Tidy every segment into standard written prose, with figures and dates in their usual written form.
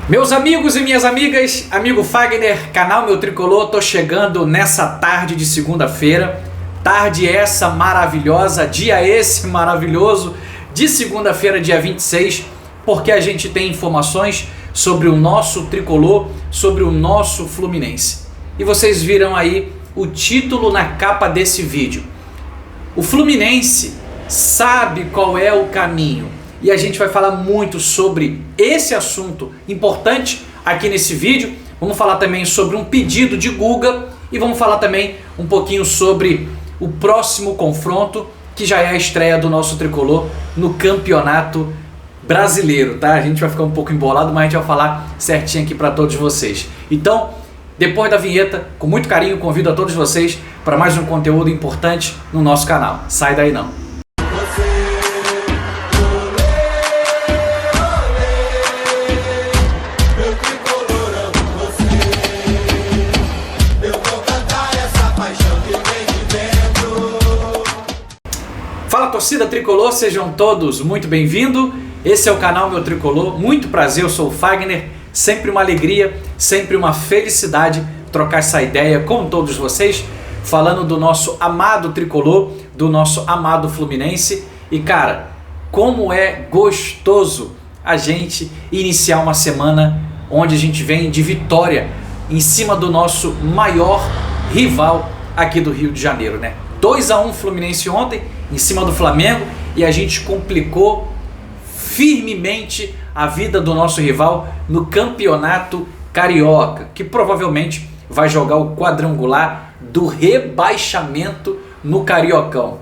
Meus amigos e minhas amigas, amigo Fagner, canal Meu Tricolor, tô chegando nessa tarde de segunda-feira, tarde essa maravilhosa, dia esse maravilhoso, de segunda-feira, dia 26, porque a gente tem informações sobre o nosso Tricolor, sobre o nosso Fluminense. E vocês viram aí o título na capa desse vídeo. O Fluminense sabe qual é o caminho. E a gente vai falar muito sobre esse assunto importante aqui nesse vídeo. Vamos falar também sobre um pedido de Guga e vamos falar também um pouquinho sobre o próximo confronto, que já é a estreia do nosso Tricolor no Campeonato Brasileiro, tá? A gente vai ficar um pouco embolado, mas a gente vai falar certinho aqui para todos vocês. Então, depois da vinheta, com muito carinho, convido a todos vocês para mais um conteúdo importante no nosso canal. Sai daí não. Fala, torcida Tricolor, sejam todos muito bem-vindos. Esse é o canal Meu Tricolor. Muito prazer, eu sou o Fagner. Sempre uma alegria, sempre uma felicidade trocar essa ideia com todos vocês, falando do nosso amado Tricolor, do nosso amado Fluminense. E cara, como é gostoso a gente iniciar uma semana onde a gente vem de vitória em cima do nosso maior rival aqui do Rio de Janeiro, né? 2-1 Fluminense ontem em cima do Flamengo, e a gente complicou firmemente a vida do nosso rival no Campeonato Carioca, que provavelmente vai jogar o quadrangular do rebaixamento no Cariocão.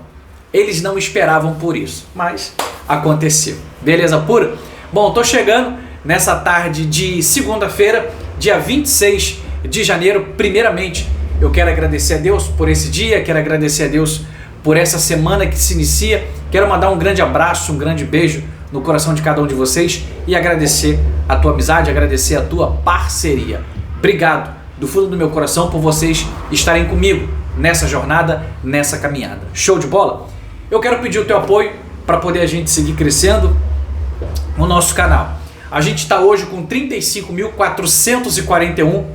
Eles não esperavam por isso, mas aconteceu. Beleza pura? Bom, tô chegando nessa tarde de segunda-feira, dia 26 de janeiro. Primeiramente, eu quero agradecer a Deus por esse dia, quero agradecer a Deus por essa semana que se inicia. Quero mandar um grande abraço, um grande beijo no coração de cada um de vocês e agradecer a tua amizade, agradecer a tua parceria. Obrigado do fundo do meu coração por vocês estarem comigo nessa jornada, nessa caminhada. Show de bola? Eu quero pedir o teu apoio para poder a gente seguir crescendo no nosso canal. A gente está hoje com 35.441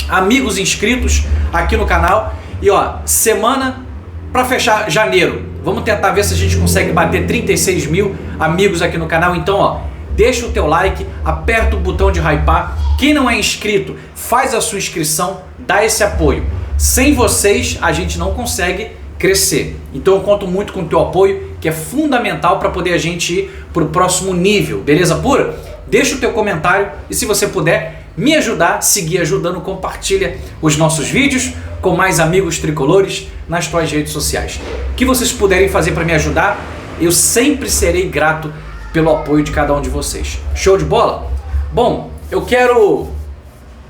amigos inscritos aqui no canal. E ó, semana para fechar janeiro, vamos tentar ver se a gente consegue bater 36 mil amigos aqui no canal. Então ó, deixa o teu like, aperta o botão de hypar. Quem não é inscrito, faz a sua inscrição, dá esse apoio. Sem vocês a gente não consegue crescer. Então eu conto muito com o teu apoio, que é fundamental para poder a gente ir para o próximo nível. Beleza pura? Deixa o teu comentário e, se você puder me ajudar, seguir ajudando, compartilha os nossos vídeos com mais amigos tricolores nas tuas redes sociais. O que vocês puderem fazer para me ajudar, eu sempre serei grato pelo apoio de cada um de vocês. Show de bola? Bom, eu quero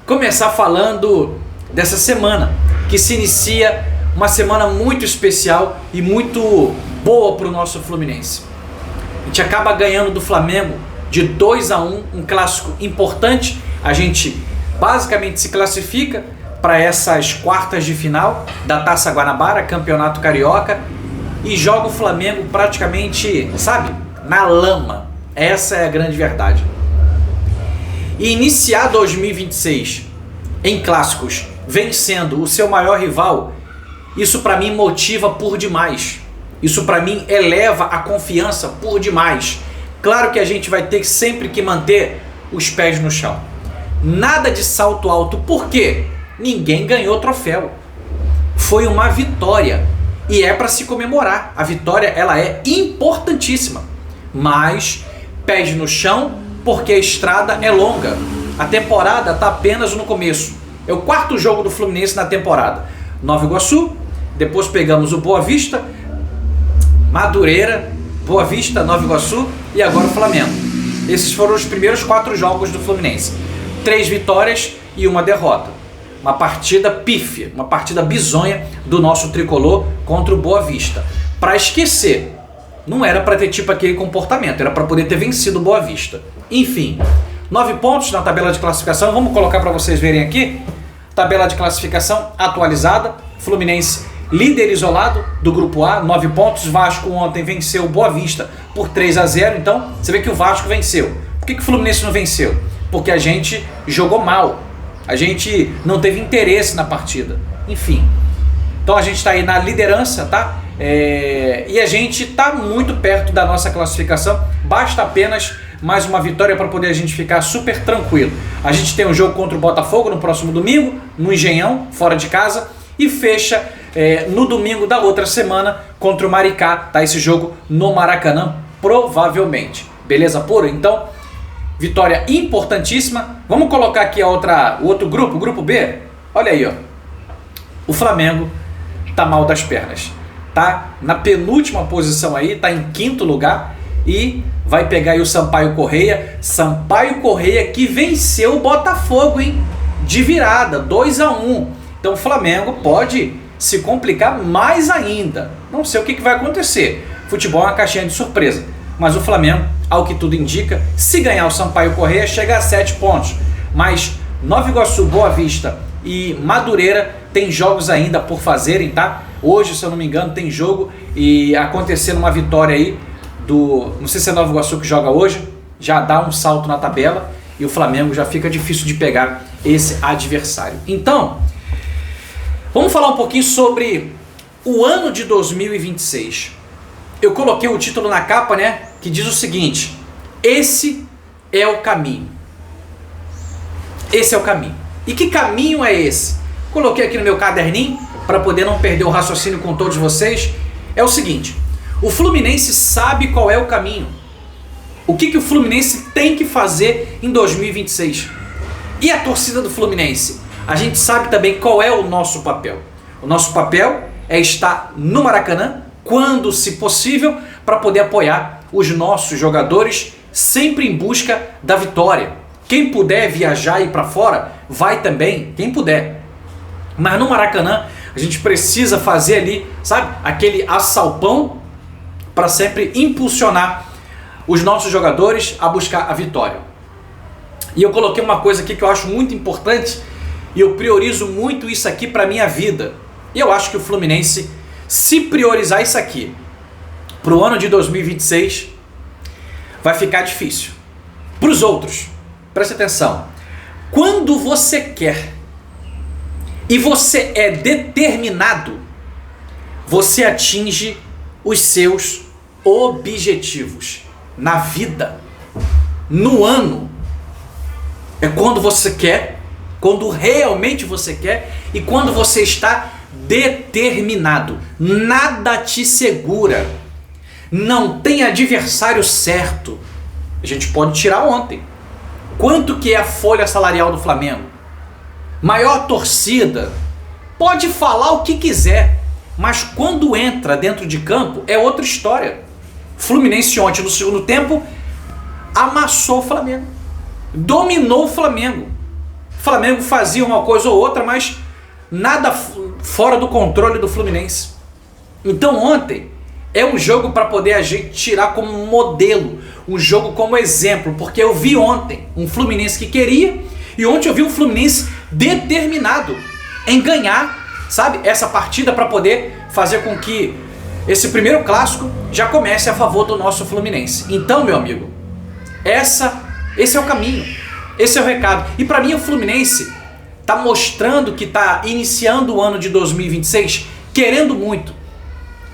começar falando dessa semana, que se inicia uma semana muito especial e muito boa para o nosso Fluminense. A gente acaba ganhando do Flamengo de 2-1, um clássico importante. A gente basicamente se classifica para essas quartas de final da Taça Guanabara, Campeonato Carioca, e joga o Flamengo praticamente, sabe, na lama. Essa é a grande verdade. E iniciar 2026 em clássicos, vencendo o seu maior rival, isso para mim motiva por demais. Isso para mim eleva a confiança por demais. Claro que a gente vai ter sempre que manter os pés no chão. Nada de salto alto, por quê? Ninguém ganhou troféu. Foi uma vitória e é para se comemorar. A vitória, ela é importantíssima, mas pés no chão, porque a estrada é longa. A temporada está apenas no começo. É o quarto jogo do Fluminense na temporada. Nova Iguaçu, depois pegamos o Boa Vista, Madureira, Boa Vista, Nova Iguaçu e agora o Flamengo. Esses foram os primeiros 4 jogos do Fluminense. 3 vitórias e 1 derrota. Uma partida pífia, uma partida bizonha do nosso Tricolor contra o Boa Vista. Para esquecer, não era para ter tipo aquele comportamento, era para poder ter vencido o Boa Vista. Enfim, 9 pontos na tabela de classificação. Vamos colocar para vocês verem aqui. Tabela de classificação atualizada. Fluminense líder isolado do Grupo A, 9 pontos. Vasco ontem venceu o Boa Vista por 3-0. Então, você vê que o Vasco venceu. Por que o Fluminense não venceu? porque a gente jogou mal, a gente não teve interesse na partida, enfim. Então a gente está aí na liderança, tá? E a gente está muito perto da nossa classificação, basta apenas mais uma vitória para poder a gente ficar super tranquilo. A gente tem um jogo contra o Botafogo no próximo domingo, no Engenhão, fora de casa, e fecha no domingo da outra semana contra o Maricá, tá? Esse jogo no Maracanã, provavelmente. Beleza pura? Então, vitória importantíssima. Vamos colocar aqui o outro grupo, o grupo B. Olha aí, ó. O Flamengo tá mal das pernas. Tá na penúltima posição aí, tá em 5º lugar e vai pegar aí o Sampaio Corrêa. Sampaio Corrêa que venceu o Botafogo, hein? De virada, 2-1. Então o Flamengo pode se complicar mais ainda. Não sei o que vai acontecer. Futebol é uma caixinha de surpresa. Mas o Flamengo, ao que tudo indica, se ganhar o Sampaio Corrêa, chega a 7 pontos. Mas Nova Iguaçu, Boa Vista e Madureira tem jogos ainda por fazerem, tá? Hoje, se eu não me engano, tem jogo e acontecendo uma vitória aí não sei se é Nova Iguaçu que joga hoje, já dá um salto na tabela e o Flamengo já fica difícil de pegar esse adversário. Então, vamos falar um pouquinho sobre o ano de 2026. Eu coloquei o título na capa, né? Que diz o seguinte: esse é o caminho. Esse é o caminho. E que caminho é esse? Coloquei aqui no meu caderninho para poder não perder o raciocínio com todos vocês. É o seguinte: o Fluminense sabe qual é o caminho. O que o Fluminense tem que fazer em 2026. E a torcida do Fluminense? A gente sabe também qual é o nosso papel. O nosso papel é estar no Maracanã, quando se possível, para poder apoiar os nossos jogadores, sempre em busca da vitória. Quem puder viajar e ir para fora, vai também, quem puder. Mas no Maracanã, a gente precisa fazer ali, sabe, aquele assalpão para sempre impulsionar os nossos jogadores a buscar a vitória. E eu coloquei uma coisa aqui que eu acho muito importante e eu priorizo muito isso aqui para minha vida. E eu acho que o Fluminense, se priorizar isso aqui para o ano de 2026, vai ficar difícil. Para os outros, preste atenção. Quando você quer e você é determinado, você atinge os seus objetivos na vida, no ano. É quando você quer, quando realmente você quer e quando você está determinado. Nada te segura. Não tem adversário certo. A gente pode tirar ontem. Quanto que é a folha salarial do Flamengo? Maior torcida. Pode falar o que quiser, mas quando entra dentro de campo é outra história. Fluminense ontem no segundo tempo amassou o Flamengo. Dominou o Flamengo. O Flamengo fazia uma coisa ou outra, mas nada fora do controle do Fluminense. Então ontem é um jogo para poder a gente tirar como modelo, um jogo como exemplo, porque eu vi ontem um Fluminense que queria e ontem eu vi um Fluminense determinado em ganhar, sabe, essa partida para poder fazer com que esse primeiro clássico já comece a favor do nosso Fluminense. Então, meu amigo, esse é o caminho, esse é o recado. E para mim o Fluminense está mostrando que está iniciando o ano de 2026 querendo muito.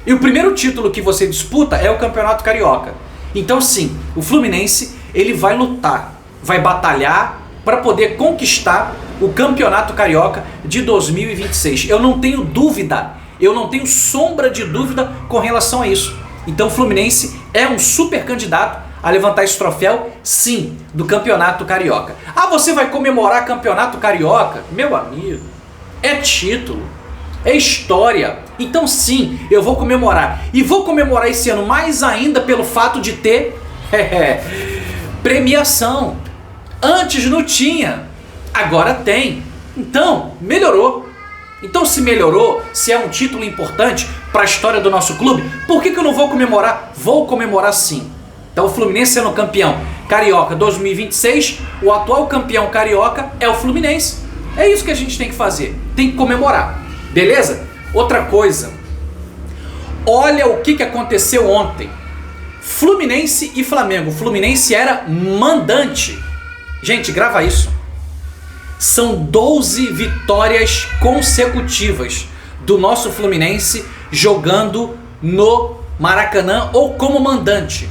E o primeiro título que você disputa é o Campeonato Carioca. Então sim, o Fluminense ele vai lutar, vai batalhar para poder conquistar o Campeonato Carioca de 2026. Eu não tenho dúvida, eu não tenho sombra de dúvida com relação a isso. Então o Fluminense é um super candidato a levantar esse troféu, sim, do Campeonato Carioca. Ah, você vai comemorar Campeonato Carioca? Meu amigo, é título, é história. Então sim, eu vou comemorar. E vou comemorar esse ano mais ainda pelo fato de ter premiação. Antes não tinha, agora tem. Então, melhorou. Então se melhorou, se é um título importante para a história do nosso clube, por que eu não vou comemorar? Vou comemorar sim. Então o Fluminense sendo campeão Carioca 2026, o atual campeão Carioca é o Fluminense. É isso que a gente tem que fazer, tem que comemorar, beleza? Outra coisa, olha o que aconteceu ontem. Fluminense e Flamengo. O Fluminense era mandante, Gente, grava isso. São 12 vitórias consecutivas do nosso Fluminense jogando no Maracanã ou como mandante.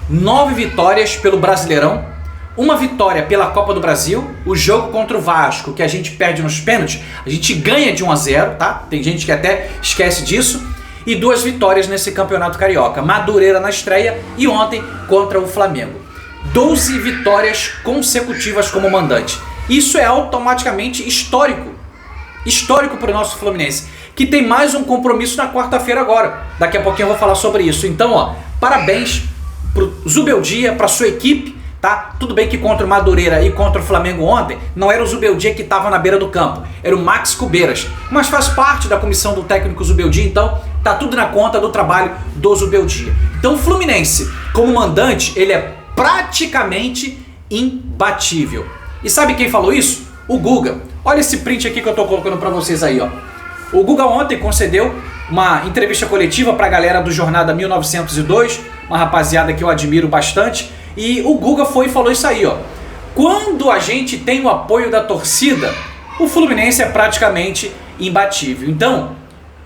9 vitórias pelo Brasileirão, uma vitória pela Copa do Brasil, o jogo contra o Vasco, que a gente perde nos pênaltis, a gente ganha de 1-0, tá? Tem gente que até esquece disso. E 2 vitórias nesse Campeonato Carioca, Madureira na estreia e ontem contra o Flamengo. 12 vitórias consecutivas como mandante. Isso é automaticamente histórico. Histórico para o nosso Fluminense, que tem mais um compromisso na quarta-feira agora. Daqui a pouquinho eu vou falar sobre isso. Então, ó, parabéns pro Zubeldia, pra sua equipe, tá? Tudo bem que contra o Madureira e contra o Flamengo ontem, não era o Zubeldia que estava na beira do campo, era o Max Cubeiras. Mas faz parte da comissão do técnico Zubeldia, então tá tudo na conta do trabalho do Zubeldia. Então o Fluminense, como mandante, ele é praticamente imbatível. E sabe quem falou isso? O Guga. Olha esse print aqui que eu tô colocando pra vocês aí, ó. O Guga ontem concedeu uma entrevista coletiva pra galera do Jornada 1902, uma rapaziada que eu admiro bastante, e o Guga foi e falou isso aí, ó. Quando a gente tem o apoio da torcida, o Fluminense é praticamente imbatível. Então,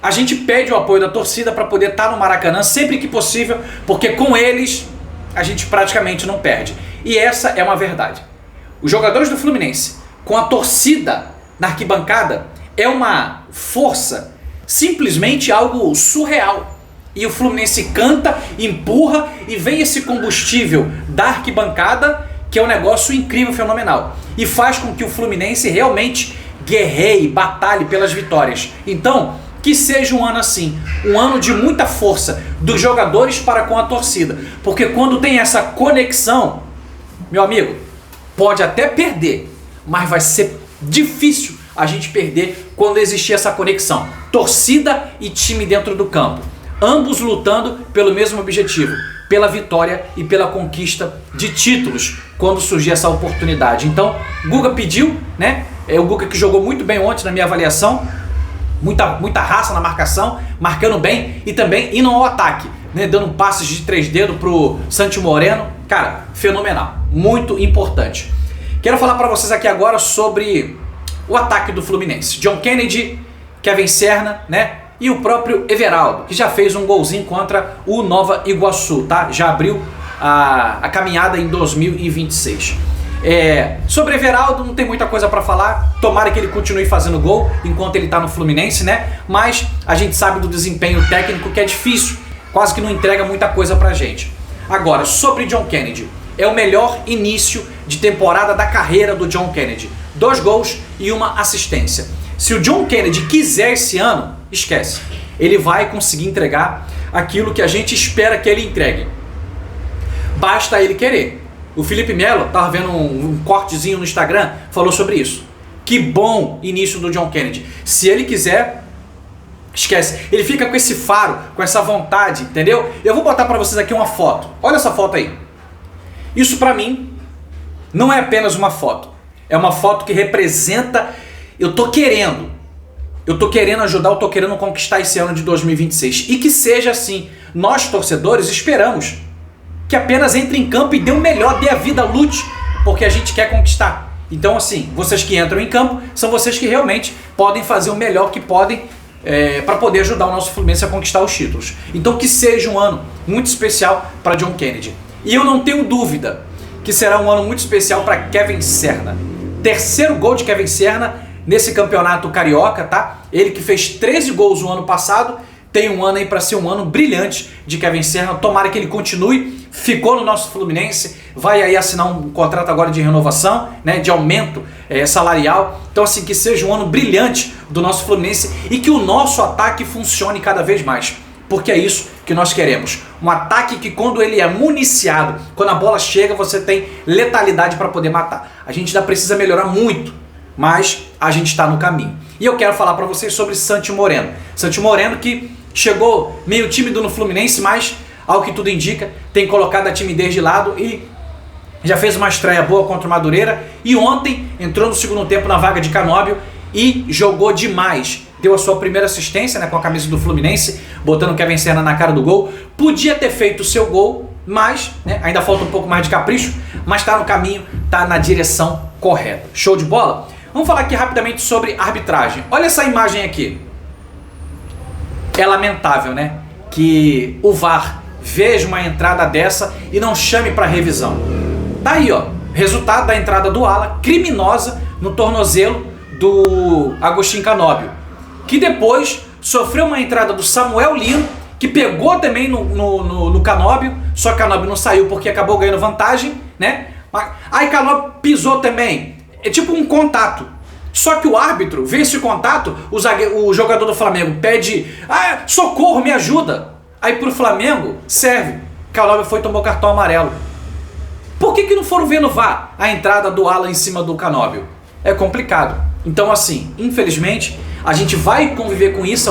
a gente pede o apoio da torcida para poder estar no Maracanã sempre que possível, porque com eles a gente praticamente não perde. E essa é uma verdade. Os jogadores do Fluminense, com a torcida na arquibancada, é uma força, simplesmente algo surreal. E o Fluminense canta, empurra e vem esse combustível da arquibancada, que é um negócio incrível, fenomenal. E faz com que o Fluminense realmente guerreie, batalhe pelas vitórias. Então, que seja um ano assim, um ano de muita força dos jogadores para com a torcida. Porque quando tem essa conexão, meu amigo, pode até perder, mas vai ser difícil a gente perder quando existir essa conexão. Torcida e time dentro do campo. Ambos lutando pelo mesmo objetivo, pela vitória e pela conquista de títulos, quando surgir essa oportunidade. Então, Guga pediu, né? É o Guga que jogou muito bem ontem na minha avaliação, muita raça na marcação, marcando bem e também indo ao ataque, né? Dando passes de 3 dedos pro Santi Moreno. Cara, fenomenal, muito importante. Quero falar para vocês aqui agora sobre o ataque do Fluminense. John Kennedy, Kevin Serna, né? E o próprio Everaldo, que já fez um golzinho contra o Nova Iguaçu, tá? Já abriu a caminhada em 2026. Sobre Everaldo não tem muita coisa para falar. Tomara que ele continue fazendo gol enquanto ele tá no Fluminense, né? Mas a gente sabe do desempenho técnico que é difícil, quase que não entrega muita coisa pra gente. Agora, sobre John Kennedy, é o melhor início de temporada da carreira do John Kennedy. 2 gols e 1 assistência. Se o John Kennedy quiser esse ano, esquece. Ele vai conseguir entregar aquilo que a gente espera que ele entregue. Basta ele querer. O Felipe Melo, tava vendo um cortezinho no Instagram, falou sobre isso. Que bom início do John Kennedy. Se ele quiser, esquece. Ele fica com esse faro, com essa vontade, entendeu? Eu vou botar pra vocês aqui uma foto. Olha essa foto aí. Isso pra mim não é apenas uma foto. É uma foto que representa... Eu tô querendo ajudar, eu tô querendo conquistar esse ano de 2026. E que seja assim. Nós, torcedores, esperamos que apenas entre em campo e dê o melhor, dê a vida, lute, porque a gente quer conquistar. Então, assim, vocês que entram em campo, são vocês que realmente podem fazer o melhor que podem para poder ajudar o nosso Fluminense a conquistar os títulos. Então, que seja um ano muito especial para John Kennedy. E eu não tenho dúvida que será um ano muito especial para Kevin Serna. 3º gol de Kevin Serna nesse campeonato carioca, tá? Ele que fez 13 gols no ano passado, tem um ano aí para ser um ano brilhante de Kevin Serna. Tomara que ele continue, ficou no nosso Fluminense, vai aí assinar um contrato agora de renovação, né, de aumento salarial. Então, assim, que seja um ano brilhante do nosso Fluminense e que o nosso ataque funcione cada vez mais. Porque é isso que nós queremos. Um ataque que, quando ele é municiado, quando a bola chega, você tem letalidade para poder matar. A gente ainda precisa melhorar muito, mas a gente está no caminho. E eu quero falar para vocês sobre Santi Moreno. Santi Moreno que chegou meio tímido no Fluminense, mas, ao que tudo indica, tem colocado a timidez de lado e já fez uma estreia boa contra o Madureira. E ontem entrou no segundo tempo na vaga de Canóbio e jogou demais. Deu a sua primeira assistência, né, com a camisa do Fluminense, botando o Kevin Serna na cara do gol. Podia ter feito o seu gol, mas, né, ainda falta um pouco mais de capricho, mas está no caminho, está na direção correta. Show de bola? Vamos falar aqui rapidamente sobre arbitragem. Olha essa imagem aqui. É lamentável, né? Que o VAR veja uma entrada dessa e não chame para revisão. Tá aí, ó. Resultado da entrada do ala criminosa no tornozelo do Agostinho Canóbio, que depois sofreu uma entrada do Samuel Lino, que pegou também no Canóbio, só que Canóbio não saiu porque acabou ganhando vantagem, né? Aí Canóbio pisou também. É tipo um contato. Só que o árbitro vê esse contato, o jogador do Flamengo pede: socorro, me ajuda. Aí pro Flamengo serve. Canóbio foi e tomou cartão amarelo. Por que não foram ver no VAR a entrada do ala em cima do Canóbio? É complicado. Então assim, infelizmente, a gente vai conviver com isso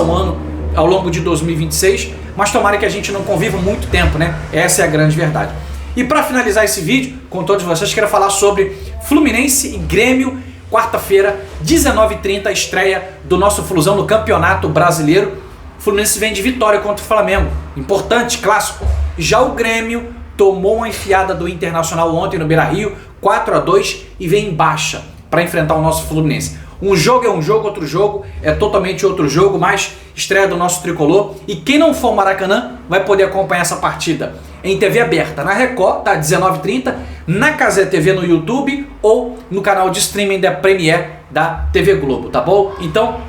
ao longo de 2026, mas tomara que a gente não conviva muito tempo, né? Essa é a grande verdade. E para finalizar esse vídeo, com todos vocês, quero falar sobre Fluminense e Grêmio, quarta-feira, 19h30, estreia do nosso Flusão no Campeonato Brasileiro. O Fluminense vem de vitória contra o Flamengo, importante, clássico. Já o Grêmio tomou uma enfiada do Internacional ontem no Beira-Rio, 4-2, e vem em baixa para enfrentar o nosso Fluminense. Um jogo é um jogo, outro jogo é totalmente outro jogo, mas estreia do nosso tricolor. E quem não for ao Maracanã vai poder acompanhar essa partida em TV aberta, na Record, tá? 19h30, na Cazé TV no YouTube ou no canal de streaming da Premiere da TV Globo, tá bom? Então,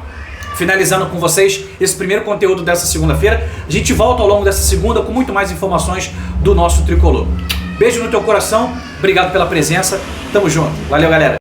finalizando com vocês esse primeiro conteúdo dessa segunda-feira, a gente volta ao longo dessa segunda com muito mais informações do nosso tricolor. Beijo no teu coração, obrigado pela presença, tamo junto, valeu galera!